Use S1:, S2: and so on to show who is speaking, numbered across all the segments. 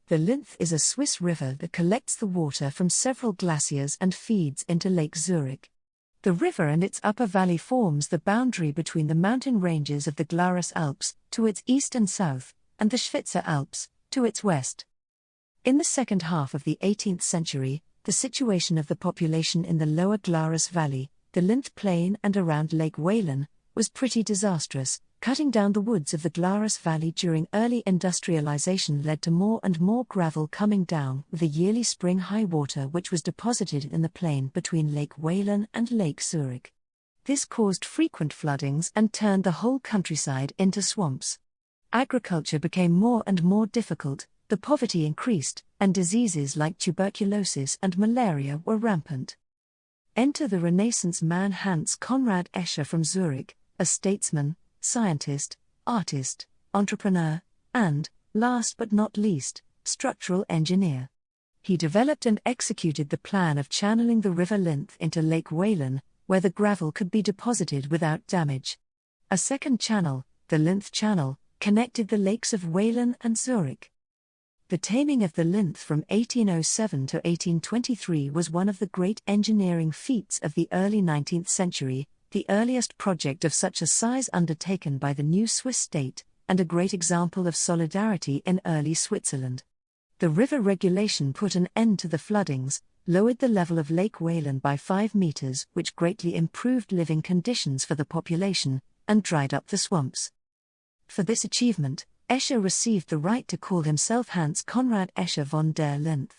S1: The Linth is a Swiss river that collects the water from several glaciers and feeds into Lake Zurich. The river and its upper valley forms the boundary between the mountain ranges of the Glarus Alps, to its east and south, and the Schwitzer Alps, to its west. In the second half of the 18th century, the situation of the population in the lower Glarus Valley, the Linth Plain and around Lake Walen, was pretty disastrous. Cutting down the woods of the Glarus Valley during early industrialization led to more and more gravel coming down with the yearly spring high water which was deposited in the plain between Lake Walen and Lake Zurich. This caused frequent floodings and turned the whole countryside into swamps. Agriculture became more and more difficult, the poverty increased, and diseases like tuberculosis and malaria were rampant. Enter the Renaissance man Hans Conrad Escher from Zurich, a statesman, scientist, artist, entrepreneur, and, last but not least, structural engineer. He developed and executed the plan of channeling the River Linth into Lake Walen, where the gravel could be deposited without damage. A second channel, the Linth Channel, connected the lakes of Walen and Zurich. The taming of the Linth from 1807 to 1823 was one of the great engineering feats of the early 19th century, the earliest project of such a size undertaken by the new Swiss state, and a great example of solidarity in early Switzerland. The river regulation put an end to the floodings, lowered the level of Lake Walen by 5 meters, which greatly improved living conditions for the population, and dried up the swamps. For this achievement, Escher received the right to call himself Hans Conrad Escher von der Linth.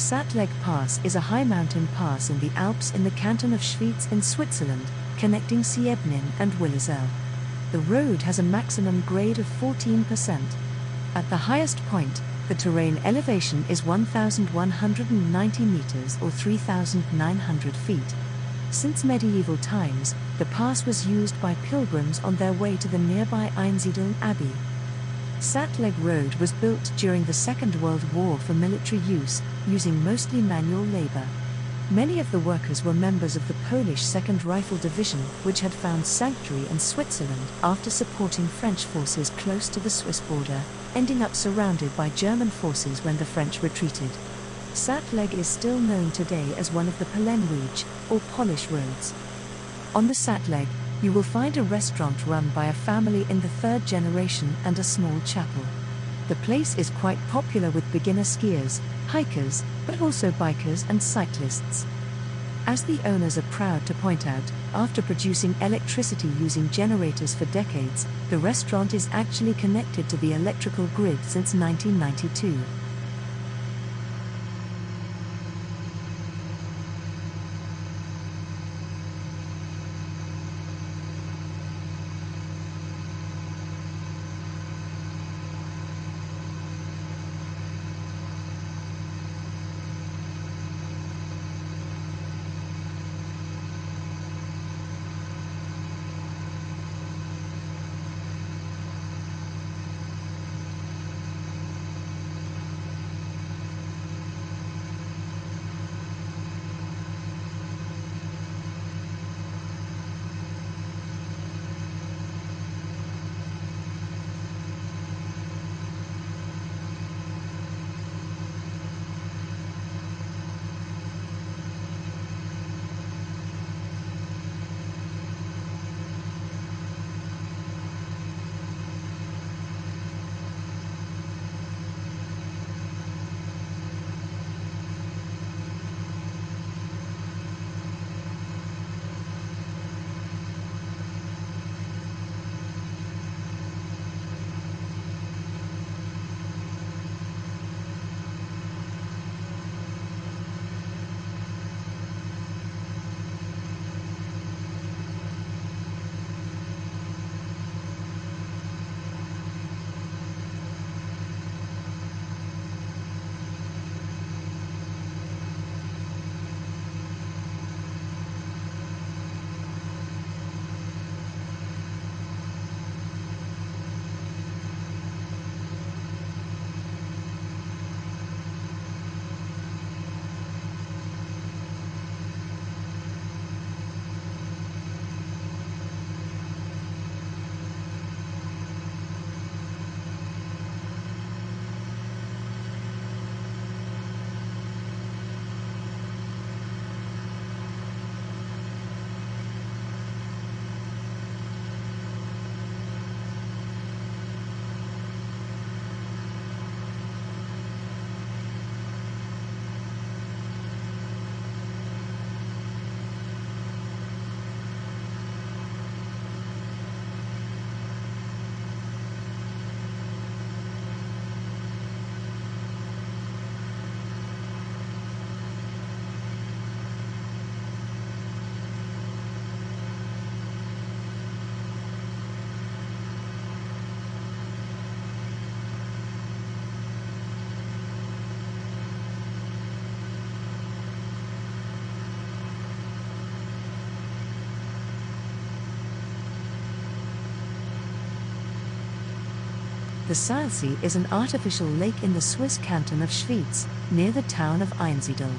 S1: Sattelegg Pass is a high mountain pass in the Alps in the canton of Schwyz in Switzerland, connecting Siebnin and Walensee. The road has a maximum grade of 14%. At the highest point, the terrain elevation is 1,190 meters or 3,900 feet. Since medieval times, the pass was used by pilgrims on their way to the nearby Einsiedeln Abbey. Sattelegg Road was built during the Second World War for military use, using mostly manual labor. Many of the workers were members of the Polish 2nd Rifle Division, which had found sanctuary in Switzerland after supporting French forces close to the Swiss border, ending up surrounded by German forces when the French retreated. Sattelegg is still known today as one of the Polenwege, or Polish roads. On the Sattelegg, you will find a restaurant run by a family in the 3rd generation and a small chapel. The place is quite popular with beginner skiers, hikers, but also bikers and cyclists. As the owners are proud to point out, after producing electricity using generators for decades, the restaurant is actually connected to the electrical grid since 1992. The Sihlsee is an artificial lake in the Swiss canton of Schwyz, near the town of Einsiedeln.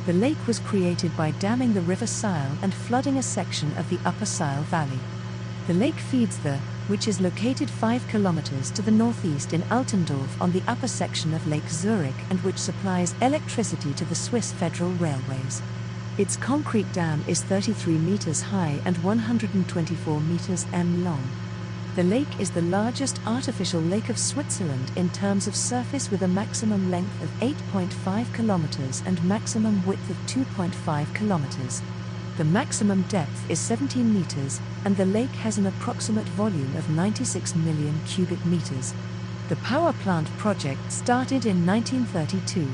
S1: The lake was created by damming the river Sihl and flooding a section of the upper Sihl valley. The lake feeds which is located 5 kilometers to the northeast in Altendorf on the upper section of Lake Zurich and which supplies electricity to the Swiss Federal Railways. Its concrete dam is 33 meters high and 124 meters long. The lake is the largest artificial lake of Switzerland in terms of surface, with a maximum length of 8.5 kilometers and maximum width of 2.5 kilometers. The maximum depth is 17 meters, and the lake has an approximate volume of 96 million cubic meters. The power plant project started in 1932.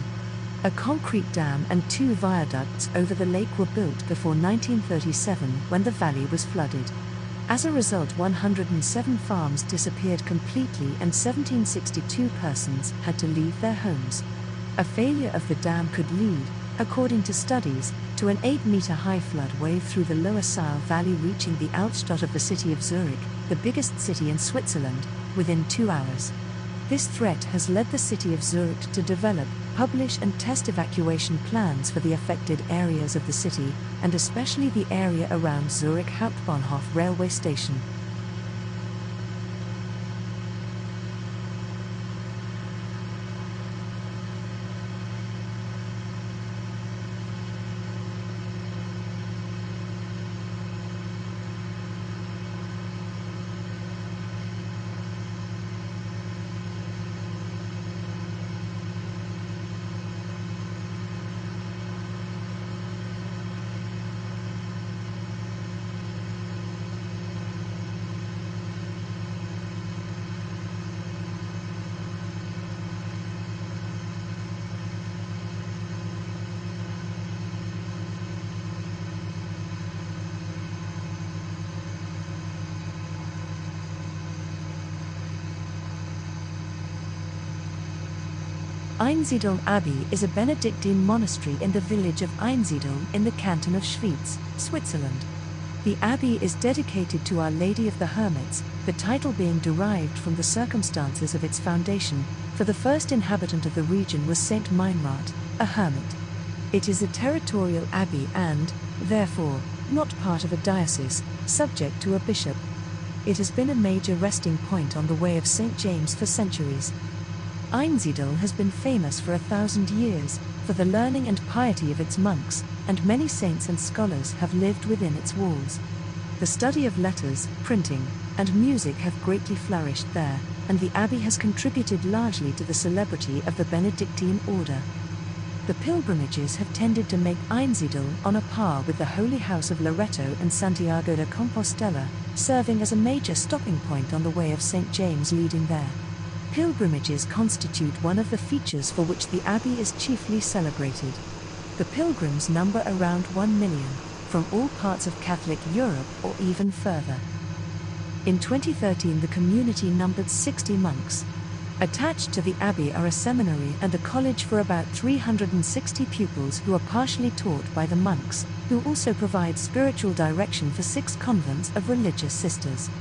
S1: A concrete dam and 2 viaducts over the lake were built before 1937 when the valley was flooded. As a result, 107 farms disappeared completely and 1762 persons had to leave their homes. A failure of the dam could lead, according to studies, to an 8-meter high flood wave through the lower Saale Valley, reaching the Altstadt of the city of Zurich, the biggest city in Switzerland, within 2 hours. This threat has led the city of Zurich to develop, publish and test evacuation plans for the affected areas of the city, and especially the area around Zurich Hauptbahnhof railway station. Einsiedeln Abbey is a Benedictine monastery in the village of Einsiedeln in the canton of Schwyz, Switzerland. The abbey is dedicated to Our Lady of the Hermits, the title being derived from the circumstances of its foundation, for the first inhabitant of the region was Saint Meinrad, a hermit. It is a territorial abbey and, therefore, not part of a diocese, subject to a bishop. It has been a major resting point on the way of St. James for centuries. Einsiedeln has been famous for 1,000 years, for the learning and piety of its monks, and many saints and scholars have lived within its walls. The study of letters, printing, and music have greatly flourished there, and the abbey has contributed largely to the celebrity of the Benedictine order. The pilgrimages have tended to make Einsiedeln on a par with the Holy House of Loreto and Santiago de Compostela, serving as a major stopping point on the way of St. James leading there. Pilgrimages constitute one of the features for which the abbey is chiefly celebrated. The pilgrims number around 1 million, from all parts of Catholic Europe or even further. In 2013 the community numbered 60 monks. Attached to the abbey are a seminary and a college for about 360 pupils who are partially taught by the monks, who also provide spiritual direction for 6 convents of religious sisters.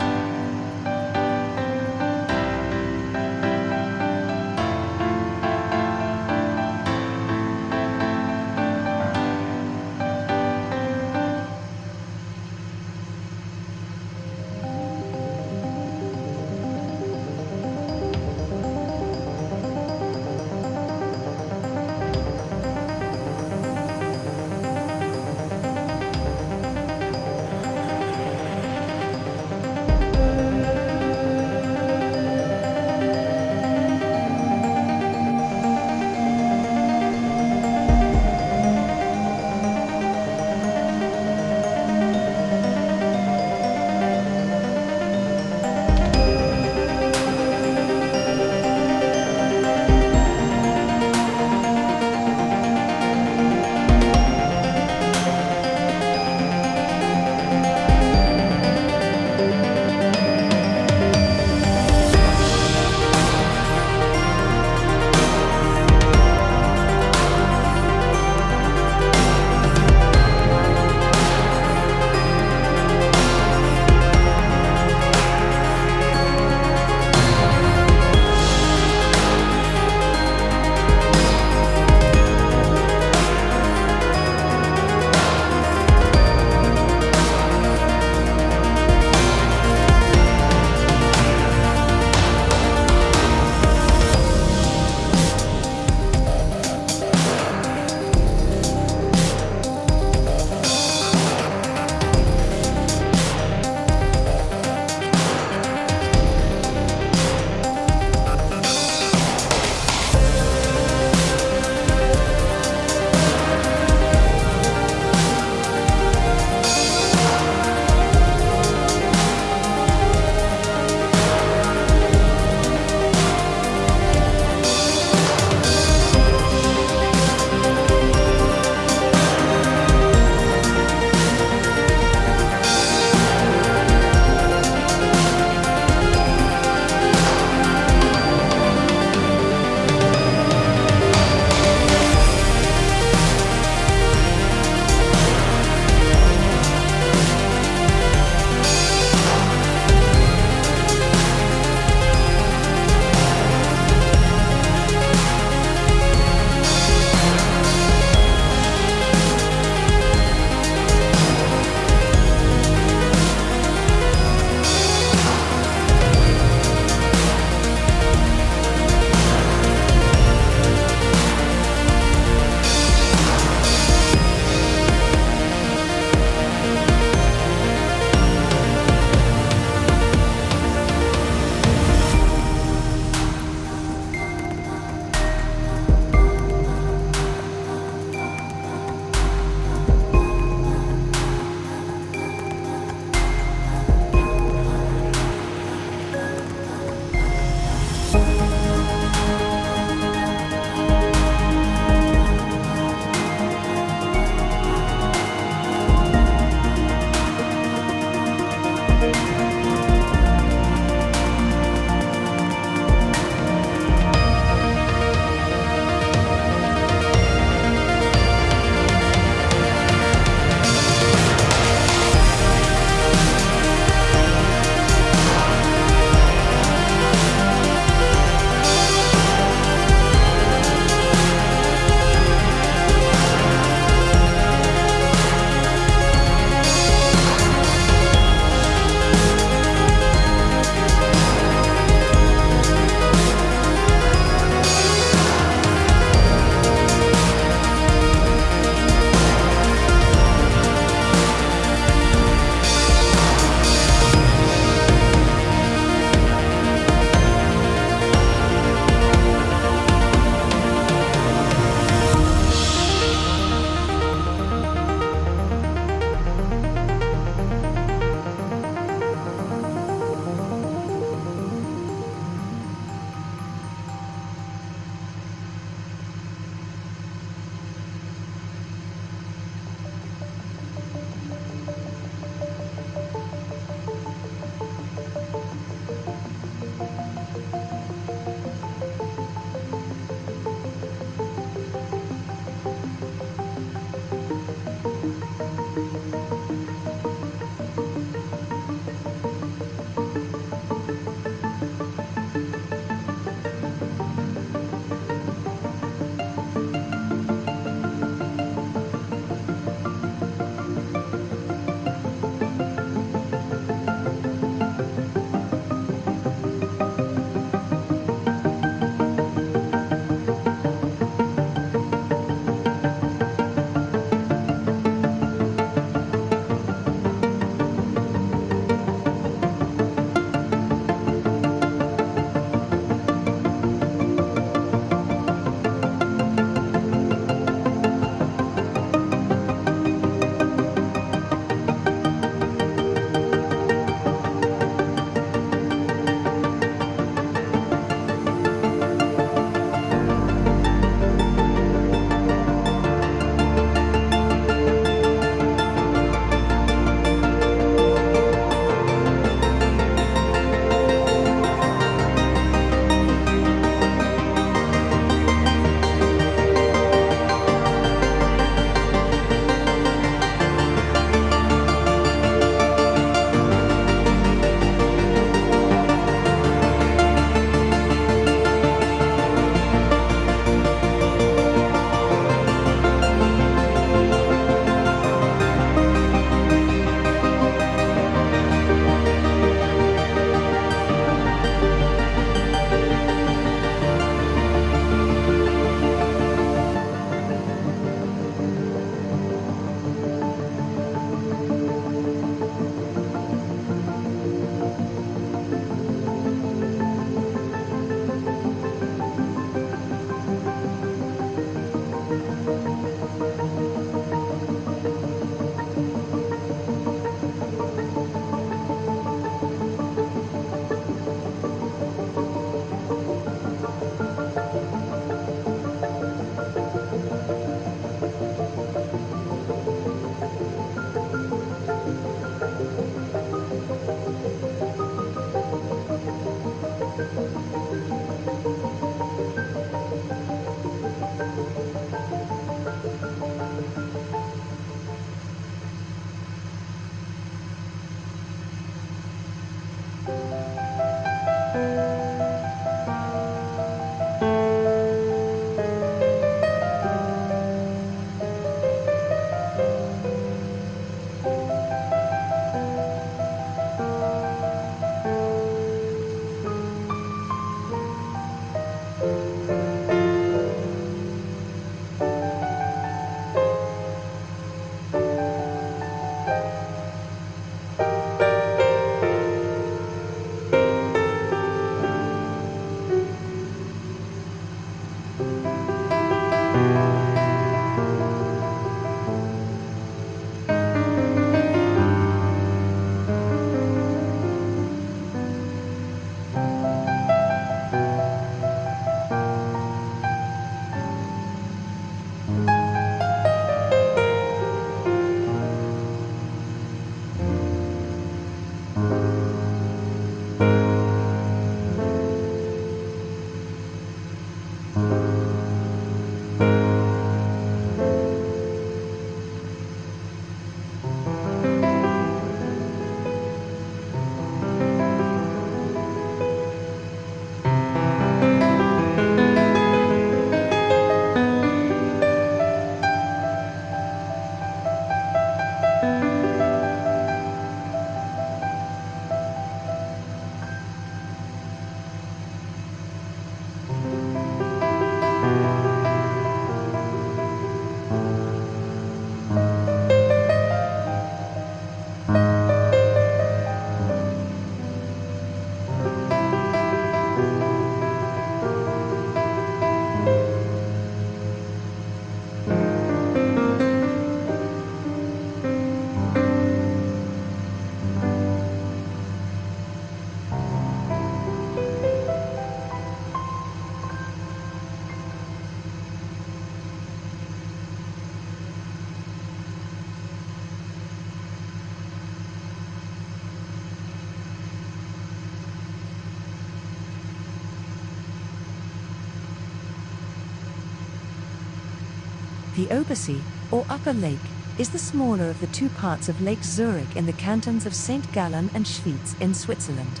S1: The Obersee, or Upper Lake, is the smaller of the two parts of Lake Zurich in the cantons of St. Gallen and Schwyz in Switzerland.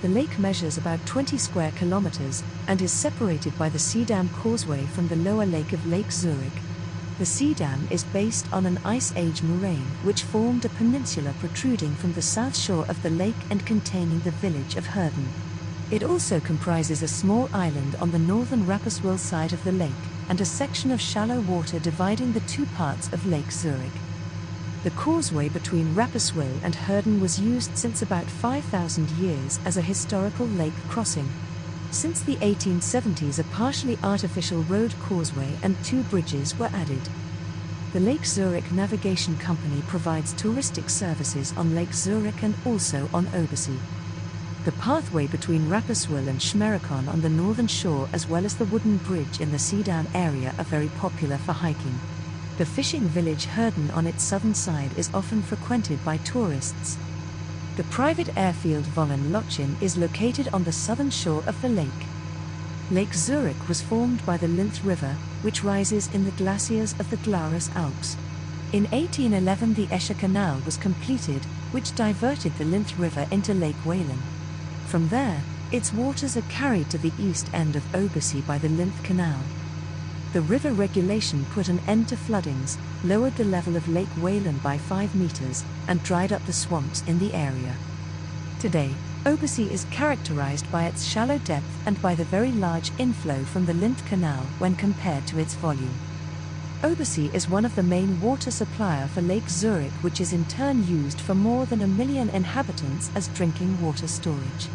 S1: The lake measures about 20 square kilometers and is separated by the Sea Dam Causeway from the lower lake of Lake Zurich. The Sea Dam is based on an Ice Age moraine which formed a peninsula protruding from the south shore of the lake and containing the village of Herden. It also comprises a small island on the northern Rapperswill side of the lake, and a section of shallow water dividing the two parts of Lake Zurich. The causeway between Rapperswill and Herden was used since about 5,000 years as a historical lake crossing. Since the 1870s, a partially artificial road causeway and two bridges were added. The Lake Zurich Navigation Company provides touristic services on Lake Zurich and also on Obersee. The pathway between Rapperswill and Schmerikon on the northern shore, as well as the wooden bridge in the Sea Dam area, are very popular for hiking. The fishing village Herden on its southern side is often frequented by tourists. The private airfield Wangen-Lachen is located on the southern shore of the lake. Lake Zurich was formed by the Linth River, which rises in the glaciers of the Glarus Alps. In 1811 the Escher Canal was completed, which diverted the Linth River into Lake Walen. From there, its waters are carried to the east end of Obersee by the Linth Canal. The river regulation put an end to floodings, lowered the level of Lake Walen by 5 meters, and dried up the swamps in the area. Today, Obersee is characterized by its shallow depth and by the very large inflow from the Linth Canal when compared to its volume. Obersee is one of the main water supplier for Lake Zurich, which is in turn used for more than 1 million inhabitants as drinking water storage.